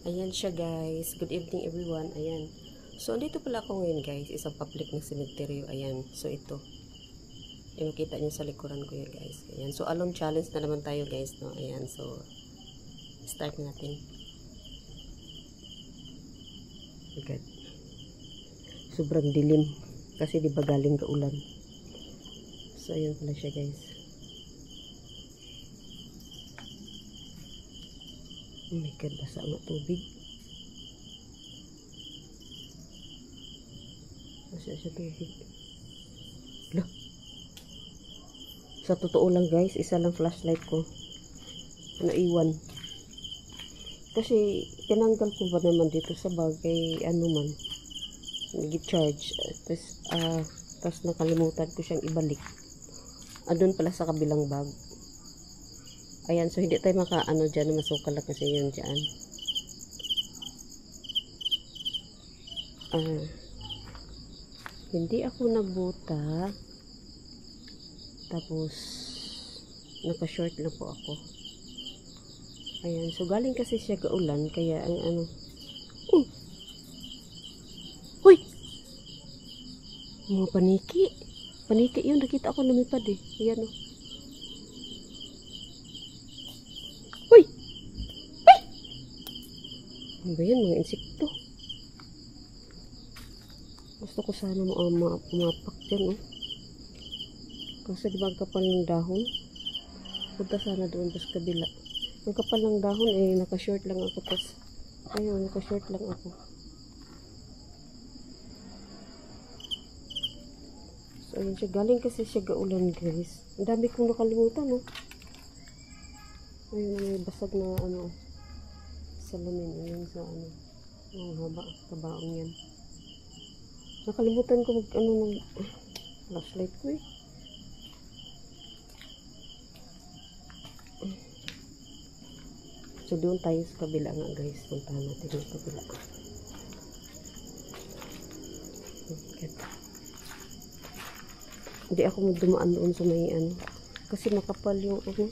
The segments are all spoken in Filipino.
Ayan siya guys. Good evening everyone. Ayan. So, andito pala ako ngayon guys. Isang public na cemetery. Ayan. So, ito. Yung makita nyo sa likuran ko yan guys. Ayan. So, alone challenge na naman tayo guys. No? Ayan. So, start natin. Okay. Sobrang dilim. Kasi di ba galing ka ulan. So, ayan pala siya guys. Oh my God, basa ang tubig. Basa siya tubig. Loh. Sa totoo lang guys, isa lang flashlight ko. Naiwan. Kasi tinanggal ko ba naman dito sa bagay, ano man. Nag-charge. Tapos nakalimutan ko siyang ibalik. Andun pala sa kabilang bag. Ayan, so hindi tayo maka-ano dyan, masukal lang kasi yun dyan. Hindi ako nagbuta. Tapos, naka-short lang po ako. Ayan, so galing kasi siya kaulan, kaya ang ano. Uy! Mga paniki. Paniki yun, nakita ako lumipad eh. Ayan o. Ano ba yan? Mga insekto. Gusto ko sana mapak dyan, oh. Kasi di ba ang kapal ng dahon? Punta sana doon sa kabila. Ang kapal ng dahon, eh, naka-short lang ako. Tapos, ayun, naka-short lang ako. So, ayun siya. Galing kasi siya gaulan, guys. Ang dami kong nakalimutan, oh. Ayun, may basag na, ano, salamin, ayun sa ano, ang haba, kabaong yan. Nakalimutan ko mag ano ng flashlight ko eh. So doon tayo sa kabila nga guys, puntahan natin yung kabila. Okay. Hindi ako magdumaan doon sa may ano, kasi makapal yung ano,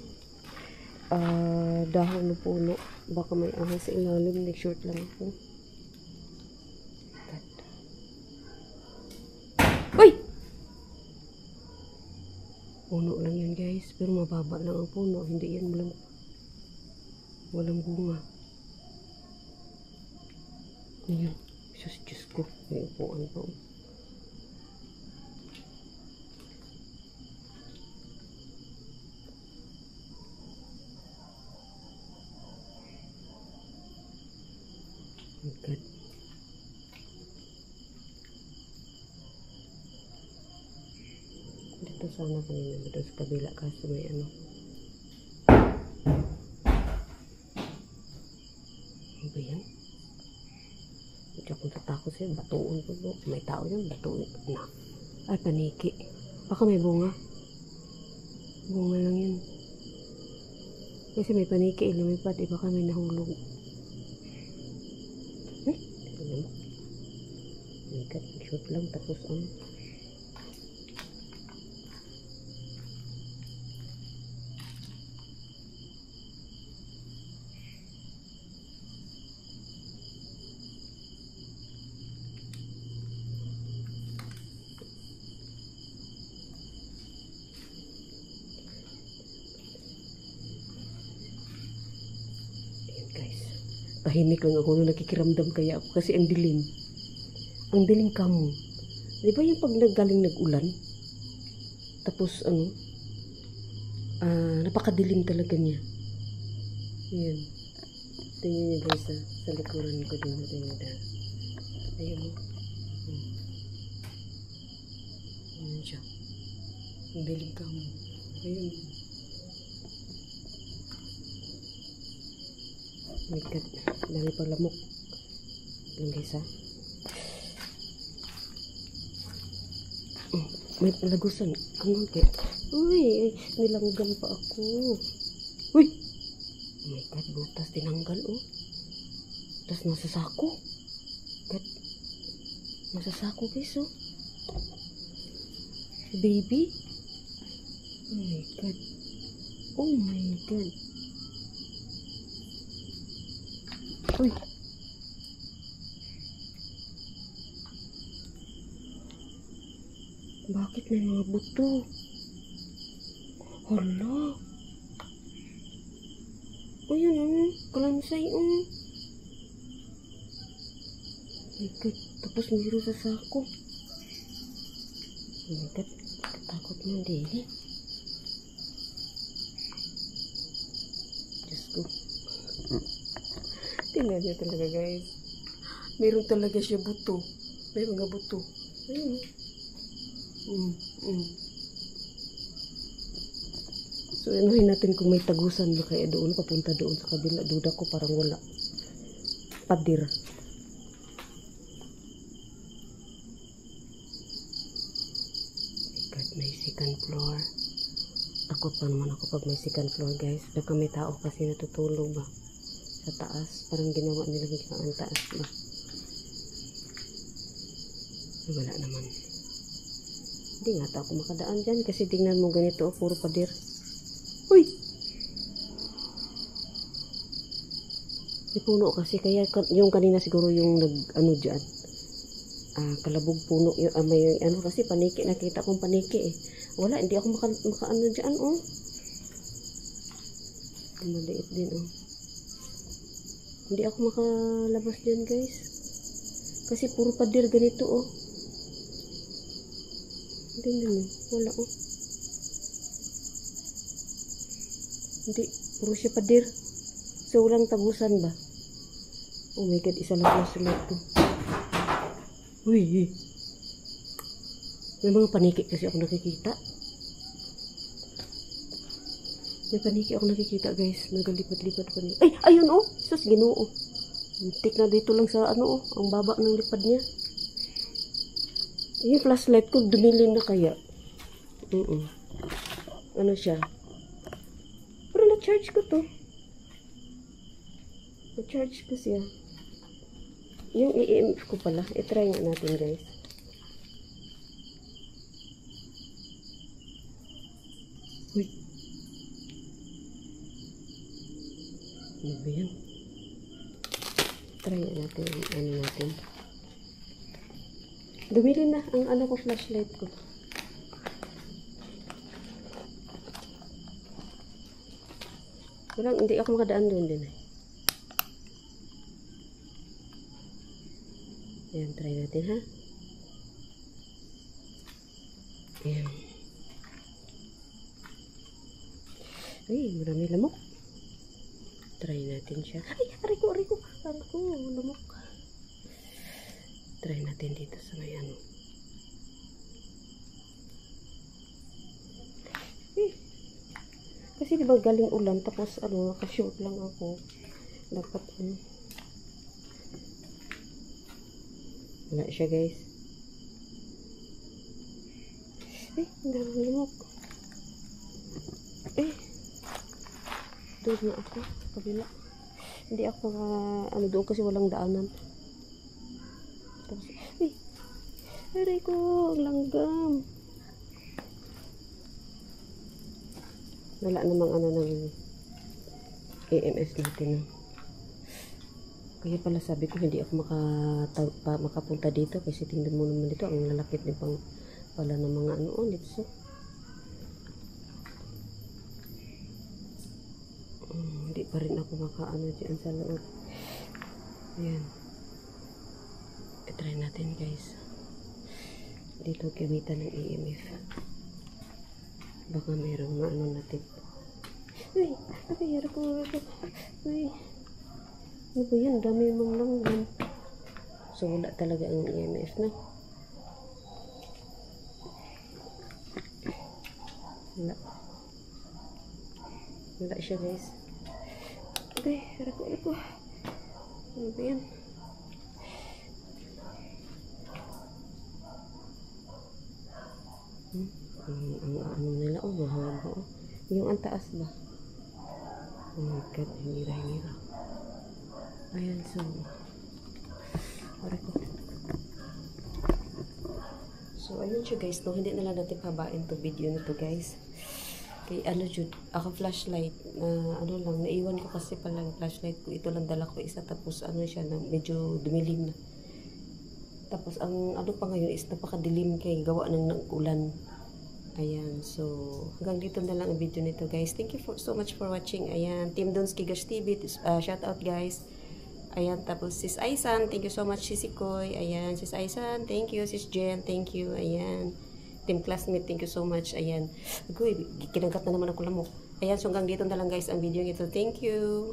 dahon ng puno. Baka may ahas sa ilalim. Nag-short lang ako. Uy! Puno lang yun guys. Pero mababa lang ang puno. Hindi yan walang bunga. Ayan. Diyos ko. May upuan pa. Oh God. Dito sana kanina dito sa kabila kasi may ano. Ano ba yan? Hindi ako natakot siya. Batuon ko. May tao yan. Batuon. Na. Ay, paniki. Baka may bunga. Bunga lang yan. Kasi may paniki. Lumipad. Baka may nahulog. Shoot lang tapos ano. Ayan guys. Tahimik lang ako nung nakikiramdam kaya ako kasi ang dilim. Ang dilim kamo. Di ba yung pag naggaling nag-ulan? Tapos ano? Napakadilim talaga niya. Ayan. Tingnan niyo guys sa likuran ko din. Ayan o. Ayan siya. Ang dilim kamo. Ayan. Oh my God. Dami pang lamok. Ayan guys ha. May lagusan. Ano kaya? Uy, nilanggan pa ako. Uy! Oh my God, butas tinanggal oh. Tapos nasa sako. God. Nasa sako guys oh. Baby. Oh my God. Oh my God. Uy, Bakit may mga buto? Hala. O yan kalansay my God, tapos mayroon sa sako. Oh my God, katakot mo din. Diyos ko. Tingnan niyo talaga guys. Meron talaga siya buto. May mga buto. Ayun. So, inuhin natin kung may tagusan ba kaya doon, papunta doon sa kabila. Duda ko parang wala. Padir. God, may second floor. Takot pa naman ako pag may second floor guys. Baka may tao kasi natutulog ba sa taas. Parang ginawa nilang ang taas ba. Wala naman. Hindi nga ako makadaan dyan kasi tingnan mo ganito, puro pader. Uy! May puno kasi kaya yung kanina siguro yung nag dyan. Kalabog puno yung may kasi paniki, nakita kong paniki eh. Wala, hindi ako maka dyan maliit din Hindi ako makalabas dyan guys. Kasi puro pader ganito Tingnan mo, wala Hindi, puro siya pader. So, walang tagusan ba? Oh my God, isa lang po sila ito. Uy, may mga paniki kasi ako nakikita. May paniki ako nakikita guys. Nagalipat-lipat pa niya. Ay, ayun sus, Ginoo. Muntik na dito lang sa ang baba ng lipad niya. Yung flashlight ko, dumilin na kaya. Ano siya? Pero na-charge ko to. Na-charge ko siya. Yung EMF ko pala. I-try nga natin guys. Uy. Ano ba yan? Try nga natin ang natin. Dumili na ang ko flashlight ko. Walang, hindi ako makadaan doon din Ayan, try natin ha. Ayan. Ay, marami lamok. Try natin siya. Ay, aray ko, lamok. Try natin dito sa may kasi diba galing ulan tapos nakashoot lang ako. Dapat wala siya guys. Ang daming lamok. Doon na ako kabila. Hindi ako doon kasi walang daanan. Tapos aray ko, ang langgam. Wala namang ng EMS natin Kaya pala sabi ko hindi ako makapunta dito kasi tingnan mo naman dito ang lalapit din pang pala ng mga dito. Hindi pa rin ako dyan sa loob. Ayan. I-try natin guys. Dito gamitan ng EMF. Baka mayroong natin. Uy, nakayara ko. Uy. Ano ba yan? Dami mong langgam. So, wala talaga ang EMF na. Wala siya guys. Okay, harap ko. Ano ba yan? Ang nila mahaba yung ang taas ba. Oh my God, hira ayan. So ayun siya guys, hindi na lang natin pabain to video na to guys. Kay ako flashlight lang naiwan ko kasi palang flashlight ko. Ito lang dala ko isa tapos siya na medyo dumilim na. Tapos ang ano pa ngayon is napakadilim kay gawa ng ulan. Ayan, so hanggang dito na lang ang video nito guys. Thank you so much for watching. Ayan, Team Dons Kigash TV, shout out guys. Ayan, tapos Sis Aisan, thank you so much Sis Koy. Ayan, Sis Aisan, thank you. Sis Jen, thank you. Ayan, Team Classmate, thank you so much. Ayan, kinagat na naman ako lamok. Ayan, so hanggang dito na lang guys ang video nito. Thank you.